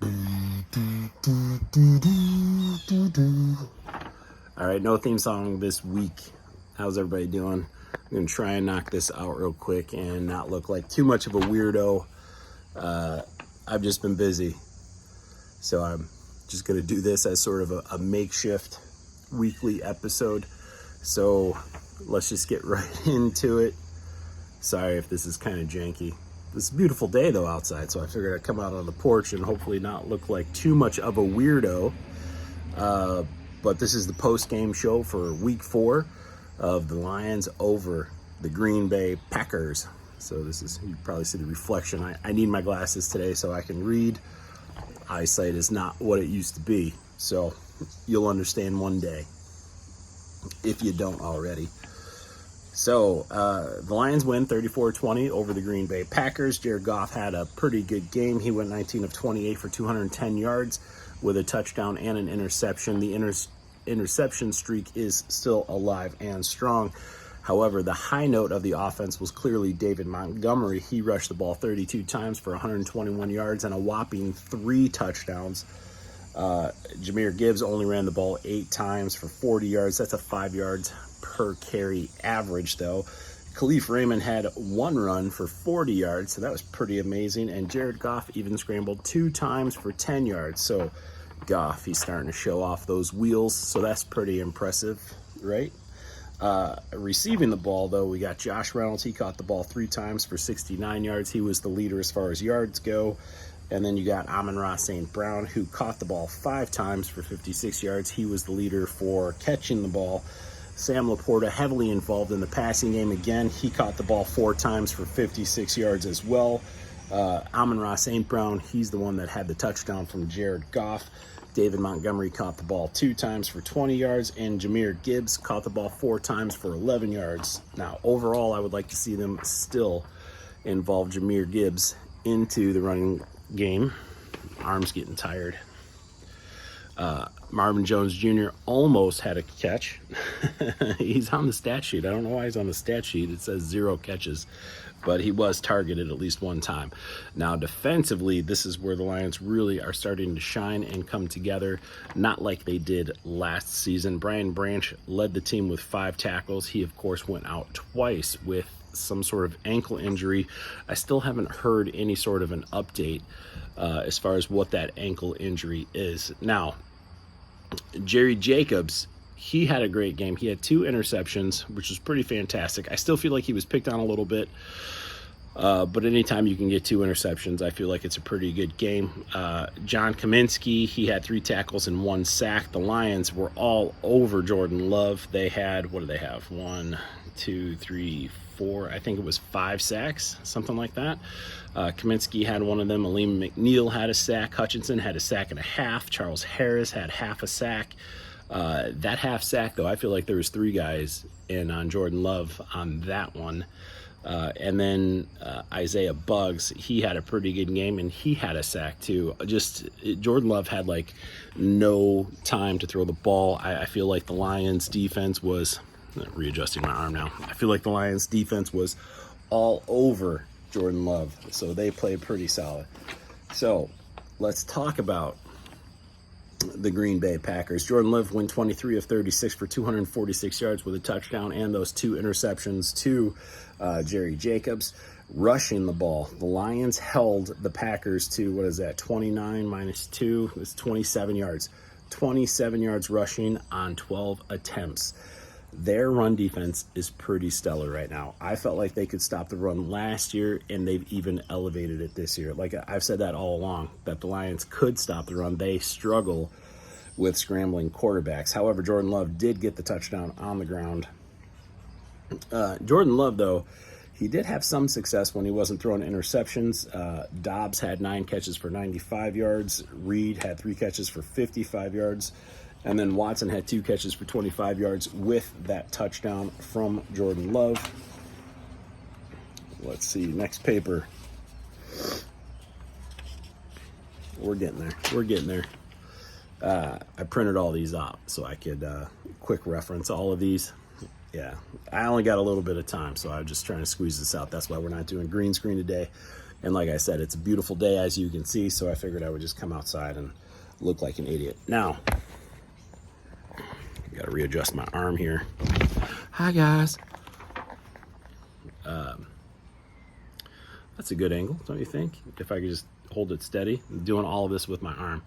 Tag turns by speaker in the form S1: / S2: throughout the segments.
S1: All right, no theme song this week. How's everybody doing? I'm gonna try and knock this out real quick and not look like too much of a weirdo. I've just been busy, so I'm just gonna do this as sort of a makeshift weekly episode. So let's just get right into it. Sorry if this is kind of janky. It's a beautiful day though outside, so I figured I'd come out on the porch and hopefully not look like too much of a weirdo. But this is the post-game show for week 4 of the Lions over the Green Bay Packers. So this is, you probably see the reflection. I need my glasses today so I can read. Eyesight is not what it used to be. So you'll understand one day if you don't already. So the Lions win 34-20 over the Green Bay Packers. Jared Goff had a pretty good game. He went 19 of 28 for 210 yards with a touchdown and an interception. The interception streak is still alive and strong. However, the high note of the offense was clearly David Montgomery. He rushed the ball 32 times for 121 yards and a whopping 3 touchdowns. Jahmyr Gibbs only ran the ball 8 times for 40 yards. That's a 5 yards per carry average, though. Khalif Raymond had 1 run for 40 yards, so that was pretty amazing. And Jared Goff even scrambled 2 times for 10 yards. So Goff, he's starting to show off those wheels, so that's pretty impressive, right? Receiving the ball, though, we got Josh Reynolds. He caught the ball 3 times for 69 yards. He was the leader as far as yards go. And then you got Amon-Ra St. Brown, who caught the ball 5 times for 56 yards. He was the leader for catching the ball. Sam Laporta heavily involved in the passing game again. He caught the ball 4 times for 56 yards as well. Amon-Ra St. Brown, he's the one that had the touchdown from Jared Goff. David Montgomery caught the ball 2 times for 20 yards, and Jahmyr Gibbs caught the ball 4 times for 11 yards. Now, overall, I would like to see them still involve Jahmyr Gibbs into the running game. Arm's getting tired. Marvin Jones Jr. almost had a catch. He's on the stat sheet. I don't know why he's on the stat sheet. It says 0 catches, but he was targeted at least 1 time. Now, defensively, this is where the Lions really are starting to shine and come together, not like they did last season. Brian Branch led the team with 5 tackles. He, of course, went out twice with some sort of ankle injury. I still haven't heard any sort of an update as far as what that ankle injury is. Now, Jerry Jacobs, he had a great game. He had 2 interceptions, which was pretty fantastic. I still feel like he was picked on a little bit, but anytime you can get 2 interceptions, I feel like it's a pretty good game. John Kaminsky, he had 3 tackles and 1 sack. The Lions were all over Jordan Love. They had, what do they have? 1, 2, 3, 4, I think it was 5 sacks, something like that. Kaminsky had 1 of them. Aleem McNeil had a sack. Hutchinson had a sack and a half. Charles Harris had half a sack. That half sack, though, I feel like there was 3 guys in on Jordan Love on that one. And then Isaiah Buggs, he had a pretty good game, and he had a sack too. Jordan Love had like no time to throw the ball. I feel like the Lions defense was, readjusting my arm now. I feel like the Lions defense was all over Jordan Love, so they played pretty solid. So let's talk about the Green Bay Packers. Jordan Love went 23 of 36 for 246 yards with a touchdown and those 2 interceptions to Jerry Jacobs. Rushing the ball, the Lions held the Packers to, what is that, 29 minus 2? It's 27 yards. 27 yards rushing on 12 attempts. Their run defense is pretty stellar right now. I felt like they could stop the run last year, and they've even elevated it this year. Like I've said that all along, that the Lions could stop the run. They struggle with scrambling quarterbacks. However, Jordan Love did get the touchdown on the ground. Jordan Love, though, he did have some success when he wasn't throwing interceptions. Dobbs had 9 catches for 95 yards. Reed had 3 catches for 55 yards. And then Watson had 2 catches for 25 yards with that touchdown from Jordan Love. Let's see, next paper. We're getting there. I printed all these out so I could quick reference all of these. Yeah, I only got a little bit of time, so I'm just trying to squeeze this out. That's why we're not doing green screen today. And like I said, it's a beautiful day, as you can see, so I figured I would just come outside and look like an idiot. Now, I gotta readjust my arm here. Hi, guys. That's a good angle, don't you think? If I could just hold it steady. I'm doing all of this with my arm.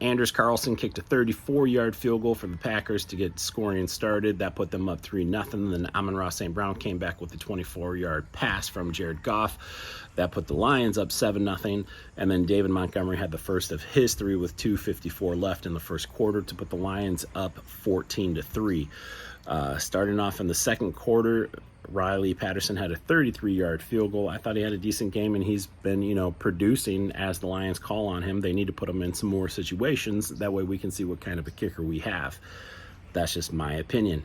S1: Anders Carlson kicked a 34-yard field goal for the Packers to get scoring started. That put them up 3-0. Then Amon-Ra St. Brown came back with a 24-yard pass from Jared Goff. That put the Lions up 7-0. And then David Montgomery had the first of his three with 2:54 left in the first quarter to put the Lions up 14-3. Starting off in the second quarter, Riley Patterson had a 33-yard field goal. I thought he had a decent game, and he's been, producing as the Lions call on him. They need to put him in some more situations. That way we can see what kind of a kicker we have. That's just my opinion.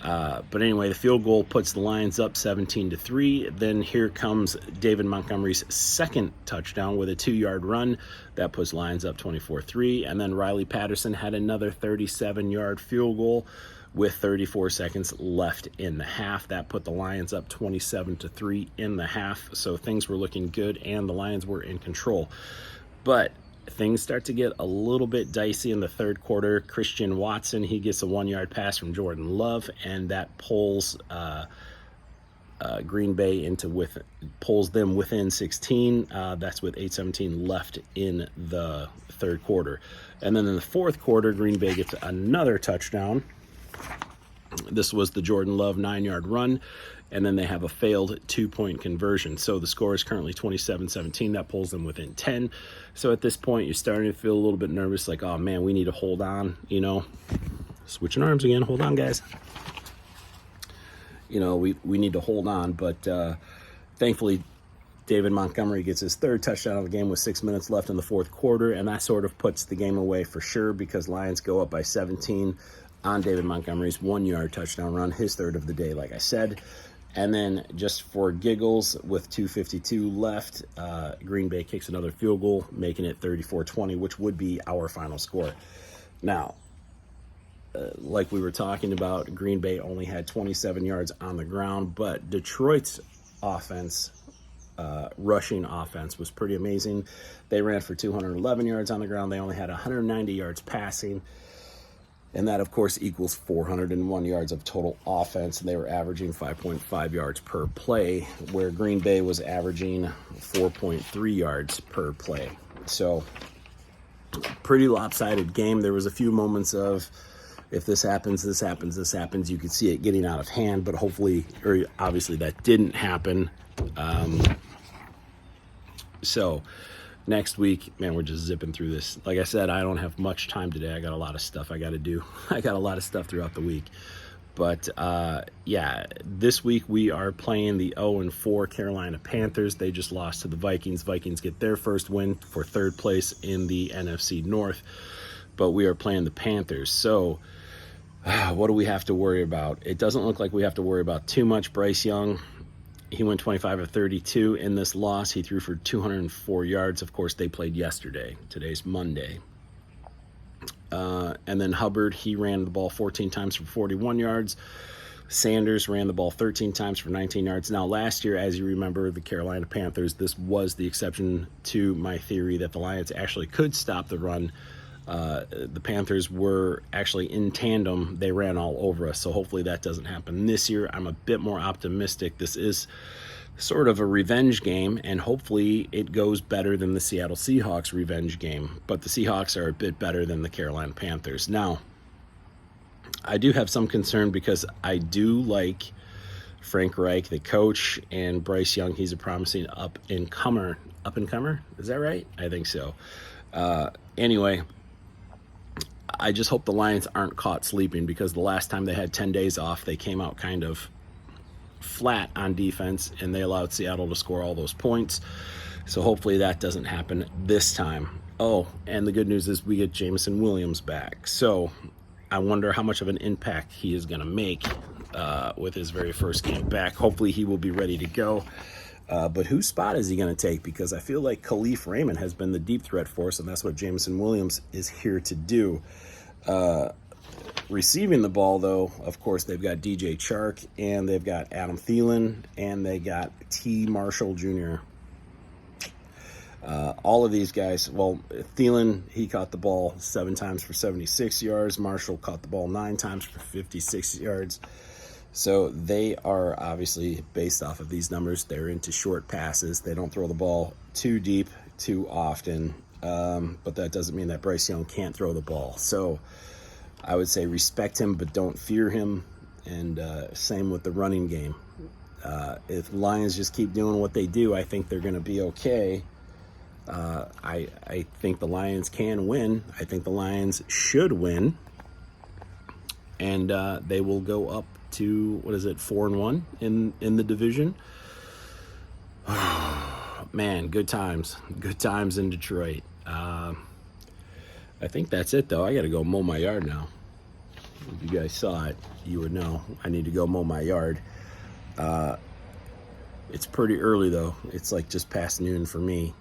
S1: But anyway, the field goal puts the Lions up 17-3. Then here comes David Montgomery's second touchdown with a 2-yard run. That puts Lions up 24-3. And then Riley Patterson had another 37-yard field goal with 34 seconds left in the half. That put the Lions up 27-3 in the half. So things were looking good, and the Lions were in control. But things start to get a little bit dicey in the third quarter. Christian Watson, he gets a 1-yard pass from Jordan Love, and that pulls Green Bay pulls them within 16. That's with 8:17 left in the third quarter. And then in the fourth quarter, Green Bay gets another touchdown. This was the Jordan Love 9-yard run, and then they have a failed 2-point conversion. So the score is currently 27-17. That pulls them within 10. So at this point, you're starting to feel a little bit nervous, like, oh man, we need to hold on, Switching arms again. Hold on, guys. We need to hold on, but thankfully, David Montgomery gets his third touchdown of the game with 6 minutes left in the fourth quarter, and that sort of puts the game away for sure, because Lions go up by 17 on David Montgomery's 1-yard touchdown run, his third of the day, like I said. And then just for giggles, with 2:52 left, Green Bay kicks another field goal, making it 34-20, which would be our final score. Now, like we were talking about, Green Bay only had 27 yards on the ground, but Detroit's offense, rushing offense, was pretty amazing. They ran for 211 yards on the ground. They only had 190 yards passing. And that, of course, equals 401 yards of total offense. And they were averaging 5.5 yards per play, where Green Bay was averaging 4.3 yards per play. So, pretty lopsided game. There was a few moments of, if this happens, this happens, this happens. You could see it getting out of hand, but obviously that didn't happen. So, next week, man, we're just zipping through this. Like I said, I don't have much time today. I got a lot of stuff I got to do. I got a lot of stuff throughout the week. But, this week we are playing the 0-4 Carolina Panthers. They just lost to the Vikings. Vikings get their first win for third place in the NFC North. But we are playing the Panthers. So, what do we have to worry about? It doesn't look like we have to worry about too much. Bryce Young, he went 25 of 32 in this loss. He threw for 204 yards. Of course, they played yesterday. Today's Monday. And then Hubbard, he ran the ball 14 times for 41 yards. Sanders ran the ball 13 times for 19 yards. Now, last year, as you remember, the Carolina Panthers, this was the exception to my theory that the Lions actually could stop the run. The Panthers were actually in tandem. They ran all over us, so hopefully that doesn't happen this year. I'm a bit more optimistic. This is sort of a revenge game, and hopefully it goes better than the Seattle Seahawks revenge game. But the Seahawks are a bit better than the Carolina Panthers. Now, I do have some concern because I do like Frank Reich, the coach, and Bryce Young. He's a promising up-and-comer. Up-and-comer? Is that right? I think so. Anyway, I just hope the Lions aren't caught sleeping, because the last time they had 10 days off, they came out kind of flat on defense, and they allowed Seattle to score all those points. So hopefully that doesn't happen this time. Oh, and the good news is we get Jameson Williams back. So I wonder how much of an impact he is going to make with his very first game back. Hopefully he will be ready to go. But whose spot is he going to take? Because I feel like Khalif Raymond has been the deep threat for us, and that's what Jameson Williams is here to do. Receiving the ball, though, of course, they've got DJ Chark, and they've got Adam Thielen, and they got T. Marshall Jr. All of these guys, well, Thielen, he caught the ball 7 times for 76 yards. Marshall caught the ball 9 times for 56 yards. So they are obviously, based off of these numbers, they're into short passes. They don't throw the ball too deep too often, but that doesn't mean that Bryce Young can't throw the ball. So I would say respect him, but don't fear him. And same with the running game. If Lions just keep doing what they do, I think they're going to be okay. I think the Lions can win. I think the Lions should win. And they will go up to, 4-1 in the division. Man, good times in Detroit. I think that's it, though. I got to go mow my yard now. If you guys saw it, you would know I need to go mow my yard. It's pretty early, though. It's like just past noon for me,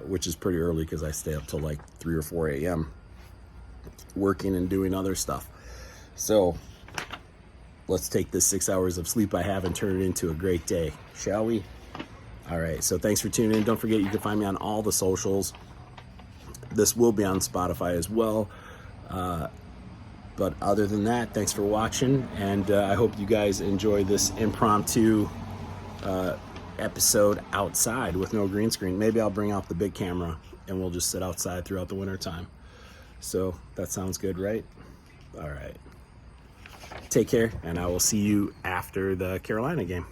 S1: which is pretty early because I stay up till like 3 or 4 a.m. working and doing other stuff. So let's take this 6 hours of sleep I have and turn it into a great day, shall we? All right, so thanks for tuning in. Don't forget, you can find me on all the socials. This will be on Spotify as well. But other than that, thanks for watching, and I hope you guys enjoy this impromptu episode outside with no green screen. Maybe I'll bring out the big camera, and we'll just sit outside throughout the winter time. So that sounds good, right? All right. Take care, and I will see you after the Carolina game.